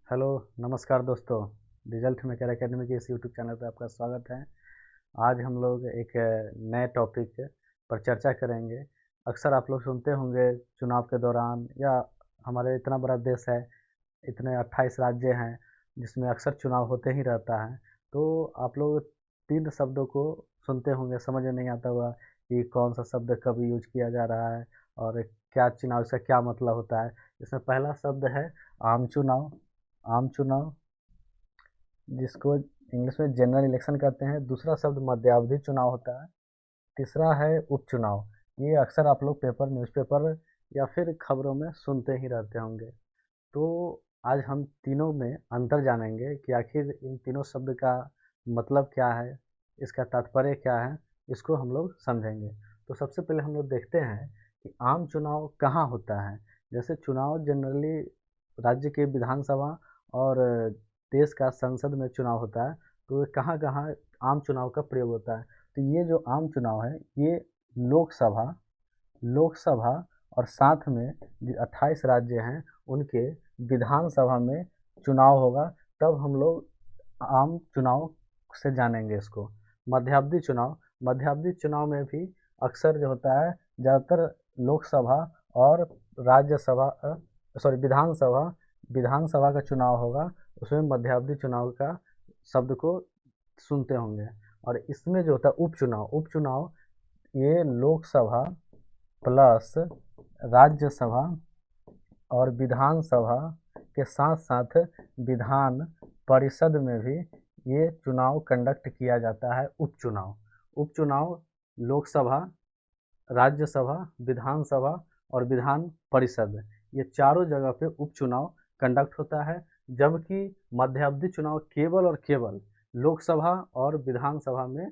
Hello, नमस्कार दोस्तों। Result maker academy के इस यूट्यूब चैनल पर आपका स्वागत है। आज हम लोग एक नए टॉपिक पर चर्चा करेंगे। अक्सर आप लोग सुनते होंगे चुनाव के दौरान, या हमारे इतना बड़ा देश है, इतने 28 राज्य हैं जिसमें अक्सर चुनाव होते ही रहता है। तो आप लोग 3 शब्दों को सुनते होंगे, समझ में नहीं आता होगा कि कौन सा शब्द कब यूज किया जा रहा है और क्या चुनाव, इसका क्या मतलब होता है। इसमें पहला शब्द है आम चुनाव। आम चुनाव जिसको इंग्लिश में जनरल इलेक्शन कहते हैं। दूसरा शब्द मध्यावधि चुनाव होता है। तीसरा है उपचुनाव। ये अक्सर आप लोग पेपर, न्यूज़पेपर या फिर खबरों में सुनते ही रहते होंगे। तो आज हम तीनों में अंतर जानेंगे कि आखिर इन तीनों शब्द का मतलब क्या है, इसका तात्पर्य क्या है, इसको हम लोग समझेंगे। तो सबसे पहले हम लोग देखते हैं कि आम चुनाव कहाँ होता है। जैसे चुनाव जनरली राज्य के विधानसभा और देश का संसद में चुनाव होता है, तो कहाँ कहाँ आम चुनाव का प्रयोग होता है। तो ये जो आम चुनाव है, ये लोकसभा लोकसभा और साथ में जो 28 राज्य हैं उनके विधानसभा में चुनाव होगा, तब हम लोग आम चुनाव से जानेंगे इसको। मध्यावधि चुनाव में भी अक्सर जो होता है, ज़्यादातर लोकसभा और राज्यसभा विधानसभा विधानसभा का चुनाव होगा, उसमें मध्यावधि चुनाव का शब्द को सुनते होंगे। और इसमें जो होता है उपचुनाव उपचुनाव ये लोकसभा प्लस राज्यसभा और विधानसभा के साथ साथ विधान परिषद में भी ये चुनाव कंडक्ट किया जाता है। उपचुनाव लोकसभा, राज्यसभा, विधानसभा और विधान परिषद, ये चारों जगह पे उपचुनाव कंडक्ट होता है। जबकि मध्यावधि चुनाव केवल और केवल लोकसभा और विधानसभा में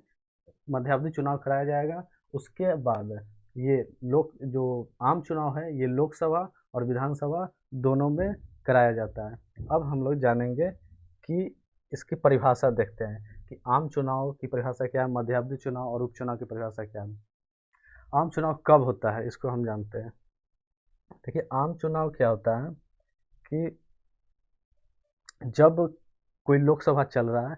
मध्यावधि चुनाव कराया जाएगा। उसके बाद ये जो आम चुनाव है, ये लोकसभा और विधानसभा दोनों में कराया जाता है। अब हम लोग जानेंगे कि इसकी परिभाषा देखते हैं कि आम चुनाव की परिभाषा क्या है, मध्यावधि चुनाव और उपचुनाव की परिभाषा क्या है। आम चुनाव कब होता है, इसको हम जानते हैं। देखिए, आम चुनाव क्या होता है कि जब कोई लोकसभा चल रहा है,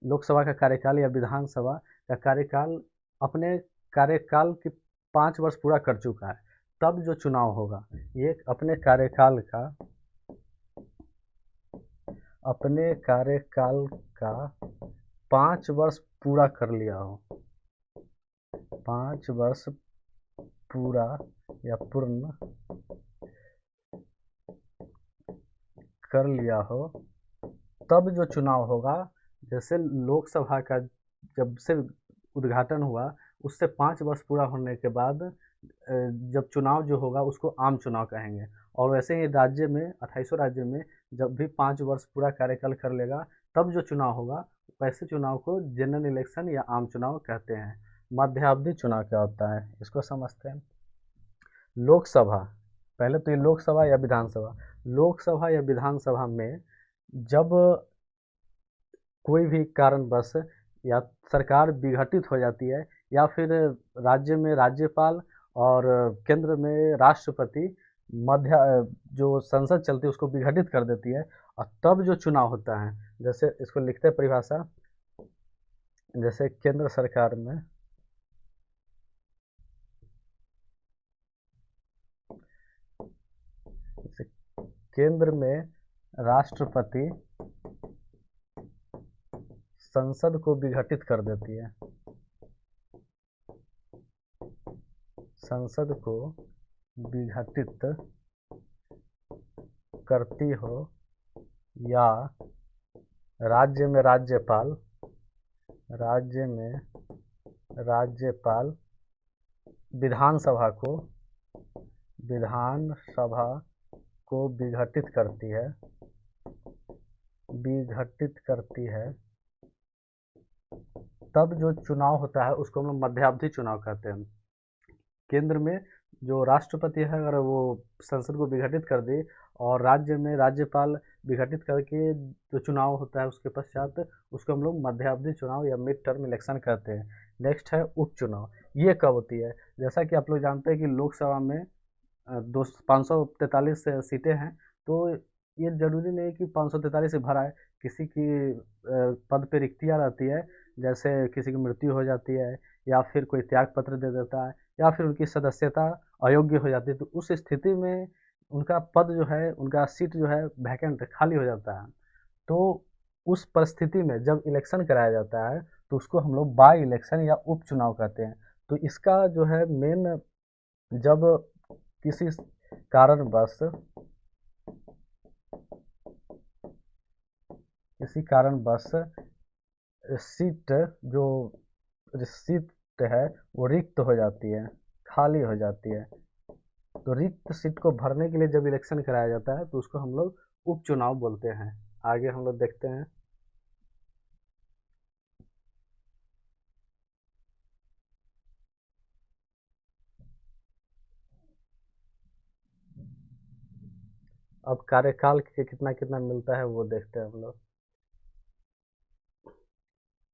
लोकसभा का कार्यकाल या विधानसभा का कार्यकाल अपने कार्यकाल की 5 वर्ष पूरा कर चुका है, तब जो चुनाव होगा, ये अपने कार्यकाल का 5 वर्ष पूरा कर लिया हो, 5 वर्ष पूरा या पूर्ण कर लिया हो, तब जो चुनाव होगा। जैसे लोकसभा का जब से उद्घाटन हुआ, उससे 5 वर्ष पूरा होने के बाद जब चुनाव जो होगा उसको आम चुनाव कहेंगे। और वैसे ही राज्य में, 28 राज्य में जब भी 5 वर्ष पूरा कार्यकाल कर लेगा, तब जो चुनाव होगा, वैसे चुनाव को जनरल इलेक्शन या आम चुनाव कहते हैं। मध्यावधि चुनाव क्या होता है, इसको समझते हैं। लोकसभा, पहले तो ये लोकसभा या विधानसभा में जब कोई भी कारणवश या सरकार विघटित हो जाती है, या फिर राज्य में राज्यपाल और केंद्र में राष्ट्रपति मध्य जो संसद चलती है उसको विघटित कर देती है, और तब जो चुनाव होता है, जैसे इसको लिखते हैं परिभाषा, जैसे केंद्र सरकार में जैसे केंद्र में राष्ट्रपति संसद को विघटित कर देती है, संसद को विघटित करती हो, या राज्य में राज्यपाल विधानसभा को विघटित करती है, तब जो चुनाव होता है उसको हम लोग मध्यावधि चुनाव कहते हैं। केंद्र में जो राष्ट्रपति है, अगर वो संसद को विघटित कर दे, और राज्य में राज्यपाल विघटित करके जो चुनाव होता है उसके पश्चात, उसको हम लोग मध्यावधि चुनाव या मिड टर्म इलेक्शन कहते हैं। नेक्स्ट है उपचुनाव। ये कब होती है, जैसा कि आप लोग जानते हैं कि लोकसभा में 543 सीटें हैं, तो ये जरूरी नहीं कि 543 से भरा है, किसी की पद पे रिक्तियाँ रहती है, जैसे किसी की मृत्यु हो जाती है या फिर कोई त्याग पत्र दे देता है या फिर उनकी सदस्यता अयोग्य हो जाती है, तो उस स्थिति में उनका पद जो है, उनका सीट जो है वैकेंट खाली हो जाता है। तो उस परिस्थिति में जब इलेक्शन कराया जाता है तो उसको हम लोग बाई इलेक्शन या उपचुनाव कहते हैं। तो इसका जो है मेन, जब किसी कारणवश सीट जो सीट है वो रिक्त हो जाती है, खाली हो जाती है, तो रिक्त सीट को भरने के लिए जब इलेक्शन कराया जाता है तो उसको हम लोग उपचुनाव बोलते हैं। आगे हम लोग देखते हैं। अब कार्यकाल के कितना कितना मिलता है वो देखते हैं हम लोग।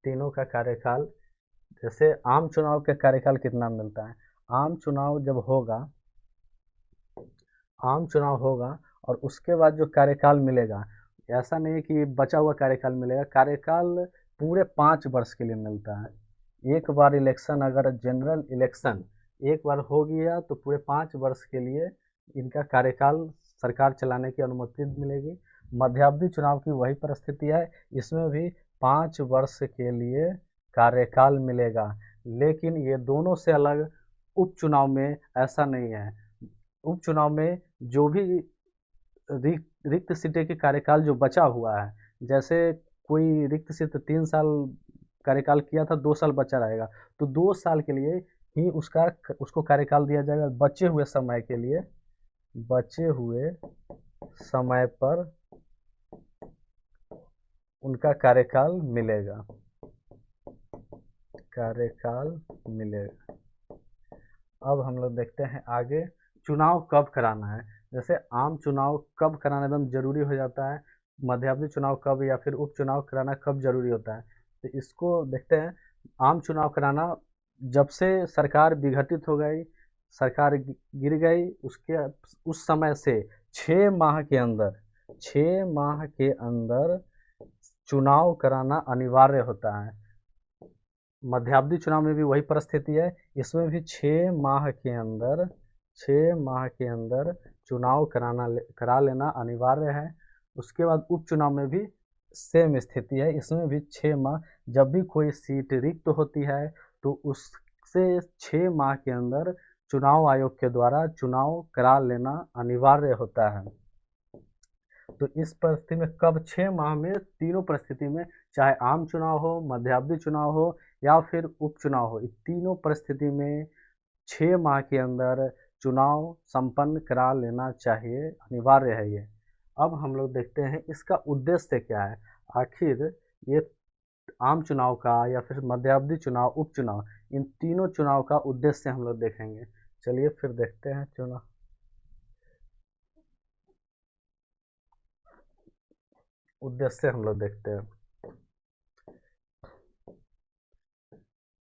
तीनों का कार्यकाल, जैसे आम चुनाव का कार्यकाल कितना मिलता है। आम चुनाव जब होगा, आम चुनाव होगा और उसके बाद जो कार्यकाल मिलेगा, ऐसा नहीं है कि बचा हुआ कार्यकाल मिलेगा, कार्यकाल पूरे 5 वर्ष के लिए मिलता है। एक बार इलेक्शन, अगर जनरल इलेक्शन एक बार हो गया तो पूरे 5 वर्ष के लिए इनका कार्यकाल सरकार चलाने की अनुमति मिलेगी। मध्यावधि चुनाव की वही परिस्थिति है, इसमें भी 5 वर्ष के लिए कार्यकाल मिलेगा, लेकिन ये दोनों से अलग उपचुनाव में ऐसा नहीं है। उपचुनाव में जो भी रिक्त सीटें के कार्यकाल जो बचा हुआ है, जैसे कोई रिक्त सीट 3 साल कार्यकाल किया था, 2 साल बचा रहेगा, तो 2 साल के लिए ही उसको कार्यकाल दिया जाएगा। बचे हुए समय पर उनका कार्यकाल मिलेगा। अब हम लोग देखते हैं आगे, चुनाव कब कराना है। जैसे आम चुनाव कब कराना एकदम जरूरी हो जाता है, मध्यावधि चुनाव कब या फिर उपचुनाव कराना कब जरूरी होता है, तो इसको देखते हैं। आम चुनाव कराना जब से सरकार विघटित हो गई, सरकार गिर गई, उसके उस समय से 6 माह के अंदर 6 माह के अंदर चुनाव कराना अनिवार्य होता है। मध्यावधि चुनाव में भी वही परिस्थिति है, इसमें भी 6 माह के अंदर चुनाव करा लेना अनिवार्य है। उसके बाद उपचुनाव में भी सेम स्थिति है, इसमें भी 6 माह, जब भी कोई सीट रिक्त होती है तो उससे 6 माह के अंदर चुनाव आयोग के द्वारा चुनाव करा लेना अनिवार्य होता है। तो इस परिस्थिति में कब, 6 माह में तीनों परिस्थिति में, चाहे आम चुनाव हो, मध्यावधि चुनाव हो या फिर उपचुनाव हो, इस तीनों परिस्थिति में 6 माह के अंदर चुनाव संपन्न करा लेना चाहिए, अनिवार्य है ये। अब हम लोग देखते हैं इसका उद्देश्य क्या है। आखिर ये आम चुनाव का या फिर मध्यावधि चुनाव, उपचुनाव, इन तीनों चुनाव का उद्देश्य हम लोग देखेंगे। चलिए फिर देखते हैं चुनाव उद्देश्य हम लोग देखते हैं।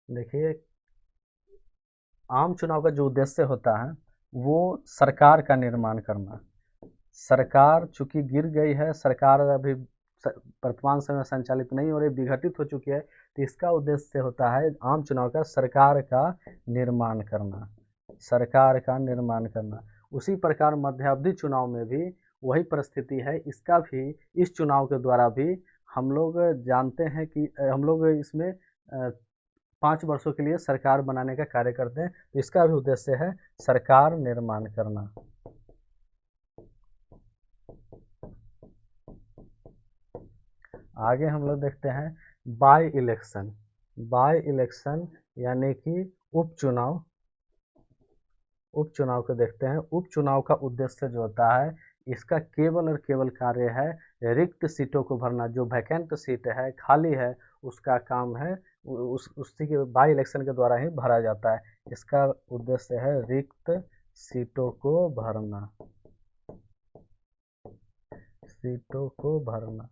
देखिए, आम चुनाव का जो उद्देश्य होता है वो सरकार का निर्माण करना। सरकार चूंकि गिर गई है, सरकार अभी वर्तमान समय में संचालित नहीं हो रही, विघटित हो चुकी है, तो इसका उद्देश्य होता है आम चुनाव का सरकार का निर्माण करना, सरकार का निर्माण करना। उसी प्रकार मध्यावधि चुनाव में भी वही परिस्थिति है, इसका भी, इस चुनाव के द्वारा भी हम लोग जानते हैं कि हम लोग इसमें 5 वर्षों के लिए सरकार बनाने का कार्य करते हैं, तो इसका भी उद्देश्य है सरकार निर्माण करना। आगे हम लोग देखते हैं बाई इलेक्शन। बाई इलेक्शन यानी कि उपचुनाव। उपचुनाव को देखते हैं। उपचुनाव का उद्देश्य जो होता है, इसका केवल और केवल कार्य है रिक्त सीटों को भरना। जो वैकेंट सीट है, खाली है, उसका काम है उसी के बाई इलेक्शन के द्वारा ही भरा जाता है। इसका उद्देश्य है रिक्त सीटों को भरना, सीटों को भरना।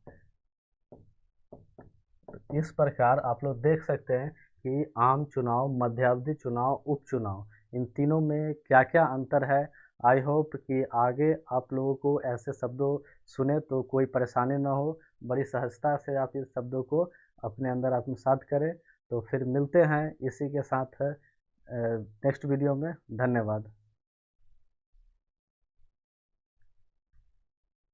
इस प्रकार आप लोग देख सकते हैं कि आम चुनाव, मध्यावधि चुनाव, उपचुनाव, इन तीनों में क्या क्या अंतर है। आई होप कि आगे आप लोगों को ऐसे शब्दों सुने तो कोई परेशानी ना हो, बड़ी सहजता से आप इस शब्दों को अपने अंदर आत्मसात करें। तो फिर मिलते हैं इसी के साथ नेक्स्ट वीडियो में। धन्यवाद।